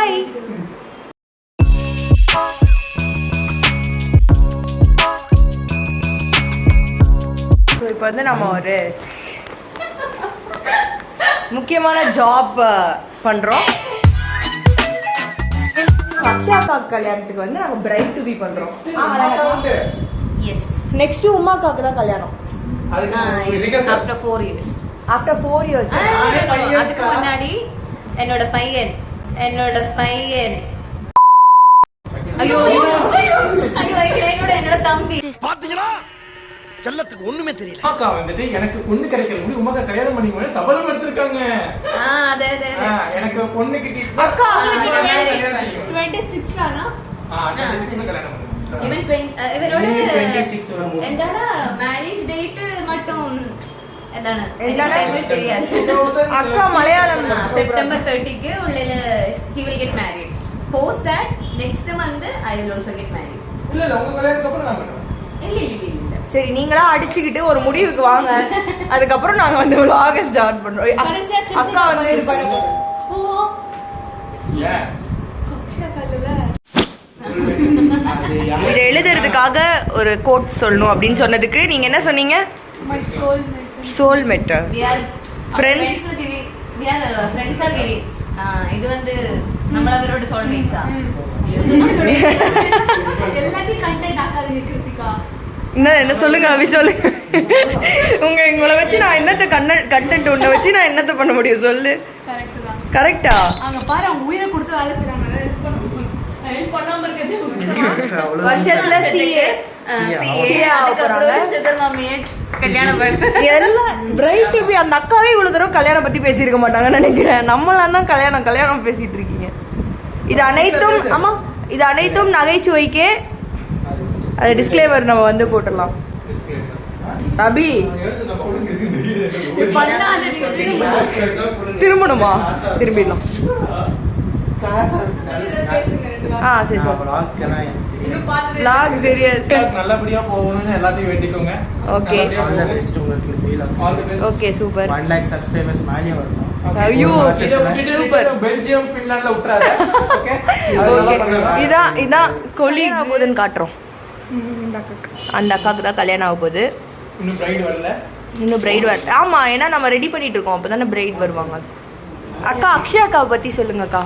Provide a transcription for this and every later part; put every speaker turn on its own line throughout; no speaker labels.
பாய். So இப்போ வந்து நம்ம ஒரு முக்கியமான ஜாப் பண்ணுறோம். அக்ஷயாக்கா கல்யாணத்துக்கு வந்து நாங்கள் பிரைட் டு பி பண்ணுறோம்.
எஸ்,
நெக்ஸ்ட் உமாக்காக்கு தான் கல்யாணம்.
After 4 years.
After 4 years.
அதுக்கு முன்னாடி என்னோட பையன் ஐயோ என்னோட தம்பி
பாத்தீங்களா, செல்லத்துக்கு ஒண்ணுமே தெரியல.
அக்கா வந்துட்டு எனக்கு பொண்ணு கிடைக்கிற முடி உமாக்கா கல்யாணம் பண்ணி சபதம் எடுத்திருக்காங்க.
அதே
எனக்கு பொண்ணு கிட்டி
அக்கா
26 ஆனா
26 கல்யாணம் பண்ணுங்க.
இவனோட
26 வரும்.
என்னோட மேரேஜ் டேட் மட்டும்
என்னடா?
தெரியாது.
அக்கா மலையாளம்
September 30க்கு உள்ள he will get married. Post that next month I will also get married.
இல்ல உங்க கல்யாணத்துக்கு அப்புறம் நான் பண்ணுவேன்.
இல்ல.
சரி, நீங்களா அடிச்சுக்கிட்டு ஒரு முடிவுக்கு வாங்க. அதுக்கப்புறம் நாங்க வந்து vlog ஸ்டார்ட் பண்றோம். அக்கா வந்து இது பண்ணுங்க.
ஏன்
இது எழுதுறதுக்காக ஒரு கோட் சொல்லணும் அப்படின்னு சொன்னதுக்கு நீங்க என்ன சொன்னீங்க? Soulmate.
we are
Friends.
we are friends are giving. இது வந்து நம்ம அவரோட சோல்மேட்ஸா? எல்லாத்தையும் கண்டென்ட் ஆக்காதீங்க கிருத்திகா.
என்ன சொல்லுங்க அபி, சொல்லுங்க. உங்களை வச்சு நான் என்னத்த கண்டென்ட் உன்னை வச்சு நான் என்னத்த பண்ண முடியும் சொல்லு. கரெக்டா?
அங்க பாரு, அவங்க உயிரை கொடுத்து வேலை செய்றாங்க. ஹெல்ப் பண்ணாம இருக்கதே
வருஷத்துல CA
அதுக்கப்புறம் சிதர் மாமியை கல்யாணம் பண்ண
எல்லாம் பிரைட் டு பி. அந்த அக்காவே இவ்வளவு தடவை கல்யாணம் பத்தி பேசியிருக்க மாட்டாங்கன்னு நினைக்கிறேன். நம்மளாம் தான் கல்யாணம் பேசிட்டு இருக்கீங்க. இது அனைத்தும் ஆமா, இது அனைத்தும் நகைச்சுவைக்கே. அது டிஸ்க்ளைமர் நம்ம வந்து போட்டுடலாம். அபி திரும்பணுமா? திரும்பிடலாம். சரி vlog தெரியாது.
நல்லபடியா போகணும்னு எல்லாத்தையும் வேண்டிக்கோங்க.
Okay okay super.
1 lakh subscribers மேலே வரணும்.
ஐயோ
சூப்பர். பெல்ஜியம் பின்லாண்ட்ல விட்டுறாத. ஓகே,
இதான் கொலீக் ஆகுதுன்னு காட்டுறோம். அந்த அக்காவுக்கு தான் கல்யாணம் ஆக போகுது.
இன்னும் பிரைட் வரல.
ஆமா, ஏன்னா நம்ம ரெடி பண்ணிட்டு இருக்கோம். அப்பதானே பிரைட் வருவாங்க. அக்கா அக்ஷயாக்காவை பத்தி சொல்லுங்க அக்கா.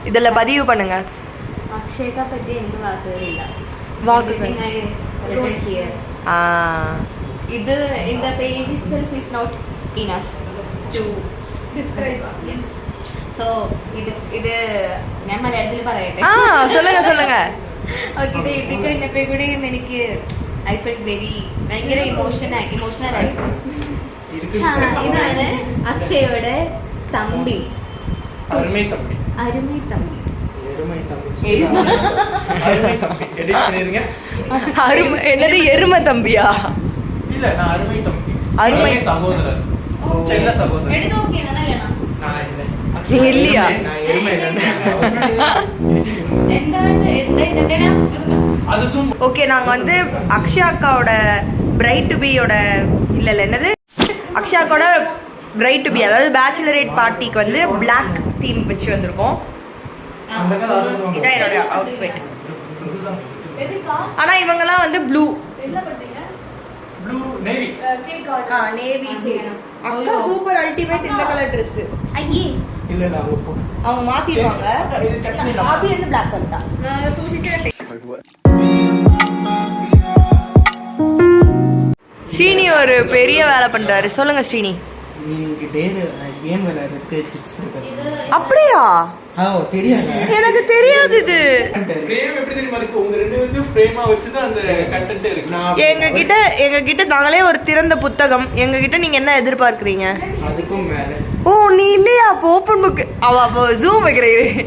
இதுல பதிவு பண்ணுங்க.
அக்ஷயக்கா பத்தி எனக்கு வாக்குகள் இல்ல.
வாக்குகள்
இது இந்த page itself is not enough to describe. Yes. So ഇത് ഞാൻ മലയാളത്തിൽ പറയട്ടെ.
சொல்லுங்க.
ഓക്കേ, ഇത് കണ്ടപ്പോൾ കൂടി എനിക്ക് I felt very ഭയങ്കര ഇമോഷണൽ ആയി. ഇതാണ് അക്ഷയയുടെ തമ്പി.
அருமை தம்பி. எடிட் பண்ணிருங்க.
என்னது எருமை தம்பியா?
இல்ல, நான் அருமை தம்பி.
அருமை
சகோதரர். செல்ல சகோதரர்.
എടി നോക്കിയാ നല്ലതാണോ?
நான் இல்ல.
நீங்க இல்லையா?
நான் எருமை இல்ல. அது சும்.
ஓகே, நாங்க வந்து அக்ஷயா அக்காவோட பிரைட் டு பியோட இல்ல என்னது அக்ஷயா அக்காவோட பிரைட் டு பி, அதாவது பேச்சுலரேட் பார்ட்டிக்கு வந்து பிளாக் தீம் வச்சு வந்திருக்கோம். இதான் என்னோட அவுட்ஃபிட். ஆனா இவங்கலாம் வந்து ப்ளூ
நேவி.
நேவி. அக்கா சூப்பர் அல்டிமேட் இந்த கலர் Dress.
ஐயே
இல்ல
அவங்க மாத்திடுவாங்க. ஆபி வந்து பிளாக் கலர் தான்.
സൂക്ഷിച്ചിട്ടുണ്ട്.
ஸ்ரீனி ஒரு பெரிய வேலை பண்றாரு. சொல்லுங்க ஸ்ரீனி.
நீங்க கேம் விளையாடுறதுக்கு சிப்ஸ் கொடுக்குறீங்க.
அப்படியா?
தெரியாது,
எனக்கு தெரியாது. இது
ஃப்ரேம் எப்படி தெரியுமா இருக்கு? உங்க ரெண்டு பேரும் ஃப்ரேமா வச்சு தான் அந்த கண்டென்ட் இருக்கு.
எங்க கிட்ட நாங்களே ஒரு திறந்த புத்தகம். எங்க கிட்ட நீங்க என்ன எதிர்பார்க்கறீங்க?
அதுக்கும் மேல.
ஓ, நீ இல்லையா? அப்போ ஓபன் புக். அவ ஜூம் வைக்கிறேன்.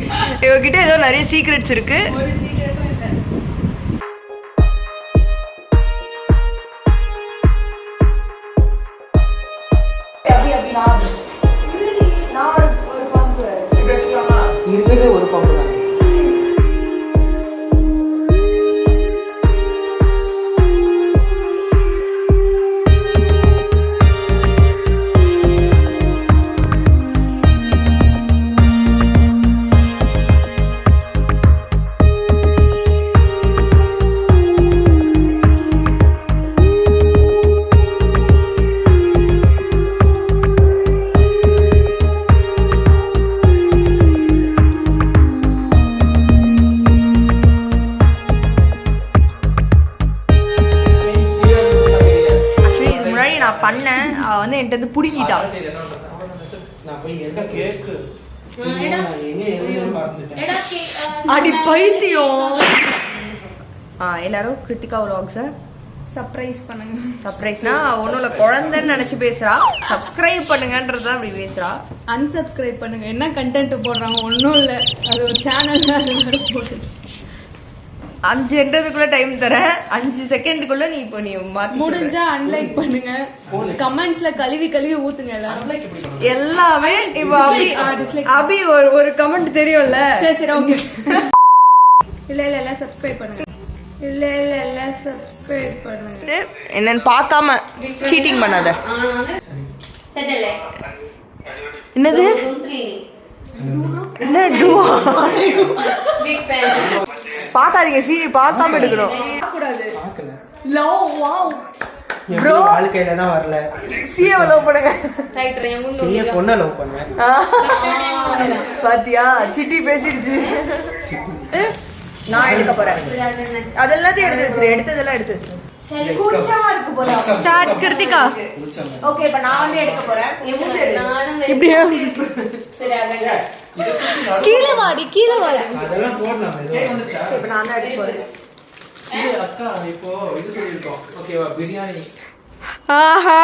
இவங்க கிட்ட ஏதோ நிறைய சீக்ரெட்ஸ் இருக்கு.
ஒரு சீக்ரெட்டும் இல்ல.
இருக்குது ஒரு பம்பு தான்.
என்கிட்ட இருந்து புடுங்கிட்டான்.
நான் போய் எந்த கேக்கு
எடா.
எங்க எழுதுன்னு பார்த்துட்டேன்.
எடா
அடி பைத்தியம். எல்லாரும் கிருத்திகா vlogs
சர்ப்ரைஸ் பண்ணுங்க.
சர்ப்ரைஸ்னா ஒன்றும் இல்லை, குழந்தைன்னு நினச்சி பேசுகிறா. சப்ஸ்கிரைப் பண்ணுங்கன்றது தான் அப்படி பேசுகிறா.
அன்சப்ஸ்கிரைப் பண்ணுங்க. என்ன கண்டென்ட் போடுறாங்க ஒன்றும் இல்லை, அது ஒரு சேனல் தான். அது மாதிரி போட்டு
5 டைம் தரேன். 5 செகண்டுக்குள்ள நீ இப்போ நீ
முடிஞ்சா அன்லைக் பண்ணுங்க. கமெண்ட்ஸ்ல கழுவி கழுவி ஊத்துங்க எல்லாரும்.
எல்லாமே இப்போ
dislike.
அபி ஒரு கமெண்ட் தெரியும்ல.
சரி சரி ஓகே. இல்ல இல்ல எல்லாம் சப்ஸ்கிரைப் பண்ணுங்க. இல்ல இல்ல எல்லாம் சப்ஸ்கிரைப் பண்ணுங்க.
என்னன்னு பார்க்காம சீட்டிங் பண்ணாத.
செட்டலே
என்னது என்ன டூவா?
Big fan.
பார்க்காதீங்க, சீனி பார்க்காம எடுக்கணும்.
பார்க்கல.
Love wow
Bro.
வாழ்க்கையில தான் வரல.
சீயை லவ் பண்ணுங்க.
ரைட் ரெண்டு
செய்ய பொண்ணை லவ் பண்ணேன்.
பாத்தியா சிட்டி பேசிடுச்சு. நான் எடுக்க போறேன். அதெல்லாத்தையும் எடுத்து வச்சிரு. எடுத்ததெல்லாம் எடுத்து வச்சிரு. கூச்சமா இருக்கு போல.
ஸ்டார்ட் கிருத்திகா.
ஓகே இப்ப நான் வந்து எடுக்க போறேன். என் மூஞ்சி எடு.
இப்படியே
சரி அகண்டா.
கீழே வாடி கீழே வாடி.
அதெல்லாம் போடலாம்.
இப்ப நான் தான் எடுக்க போறேன்.
இது அக்கா இப்போ இது சொல்லிருக்கோம். ஓகேவா? பிரியாணி
ஆஹா.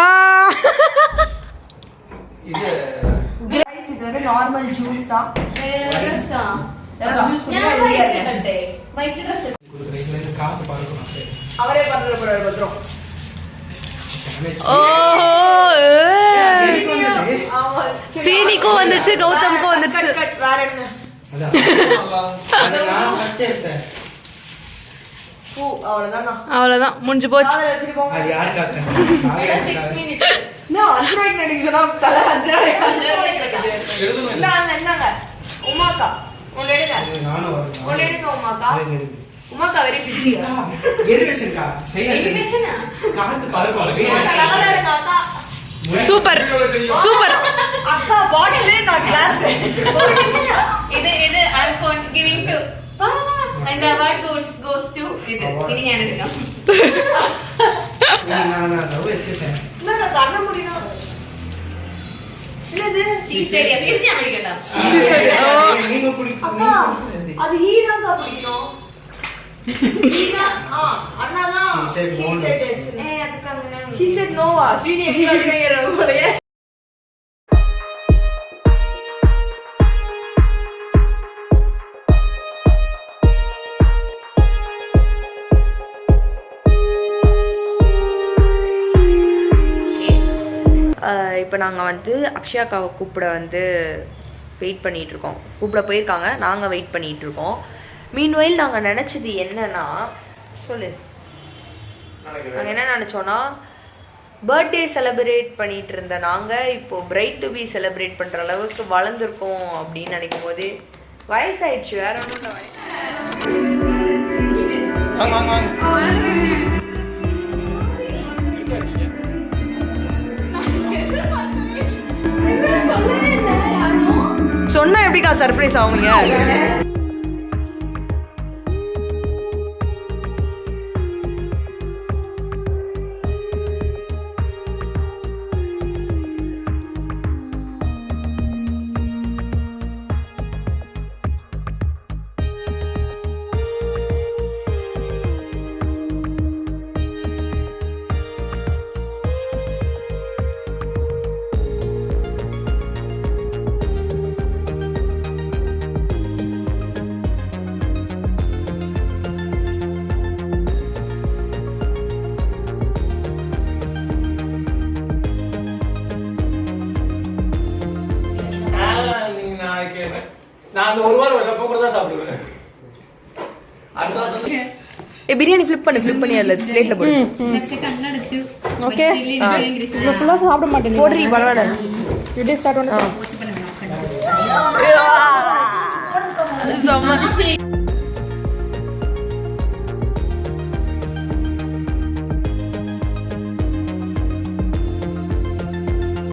இது
Guys, இது வந்து நார்மல் ஜூஸ் தான்.
ரசா
ஜூஸ் குடிச்சா ஹெல்தியா இருக்கு.
வைட் ரஸ்
குடுக்குறீங்க காத்து பார்க்கணும்.
அவரே பண்ற போறாரு பத்ரம். ஆமா.
ஸ்ரீனிக்கும் வந்துச்சு, கௌதம்க்கும் வந்துச்சு.
வேற எடுங்க.
அதான் நான் ஃபர்ஸ்ட் எடுத்தேன்.
அவ்வளவுதானா?
அவ்வளவுதான் முடிஞ்சு போச்சு.
காலை வச்சுட்டு போங்க.
அது யார் காட்டுறாங்க?
6 மினிட்ஸ்.
நான் 5 ரூபாய்க்கு நடிக்கிறா தலை 5 ரூபாய்க்கு.
எழுதணும்.
இந்தாங்க உமாக்கா ஒன்னு எடுங்க.
நானும் வரேன்.
ஒன்னு எடுங்க உமாக்கா. உமாக்கா வெரி பிஸி.
எலிவேஷன்க்கா செய்ய
எலிவேஷனா?
காத்து பார்க்க
அக்கா
சூப்பர் சூப்பர்.
அக்கா பாட்டிலே நான் கிளாஸ்.
இது I'm giving to and the award goes to இது இனி ഞാൻ എടുക്കാം.
நான் லவ் எடுத்துட்டேன்.
என்ன கண்ண முடியல. என்னது?
She said yes. இது ഞാൻ പിടിക്കട്ടോ.
நீங்க பிடிக்கும்.
அக்கா அது ஹீராக்கா பிடிக்கணும். ஹீரா அண்ணா தான்.
She said no.
അതൊക്കെ അങ്ങനെ
She said no. ஸ்ரீனி எங்க அடிங்கற போலயே. இப்போ நாங்கள் வந்து அக்ஷயாக்காவை கூப்பிட வந்து வெயிட் பண்ணிகிட்ருக்கோம். கூப்பிட போயிருக்காங்க, நாங்கள் வெயிட் பண்ணிகிட்ருக்கோம். மீன்வைல் நாங்கள் நினச்சது என்னன்னா சொல்லு. நாங்கள் என்ன நினச்சோன்னா பர்த்டே செலிப்ரேட் பண்ணிகிட்டு இருந்த நாங்கள் இப்போது பிரைட் டு பி செலிப்ரேட் பண்ணுற அளவுக்கு வளர்ந்துருக்கோம் அப்படின்னு நினைக்கும் போது வயசாயிடுச்சு. வேற ஒன்றும் சொன்னா எப்படிக்கா சர்ப்ரைஸ் ஆகுங்க?
நான் ஒரு வாரம் வெள்ளப்ப கூட தான் சாப்பிடுவேன். அடுத்த வாரம்
பிரியாணி ஃபிளிப் பண்ணி அதுல பிளேட்ல போடு.
ஓகே இவ்வளவு ஃபுல்லா சாப்பிட மாட்டேன்.
போடுறீ பரவாயில்ல.
டுடே ஸ்டார்ட் பண்ணு.
செம்ம.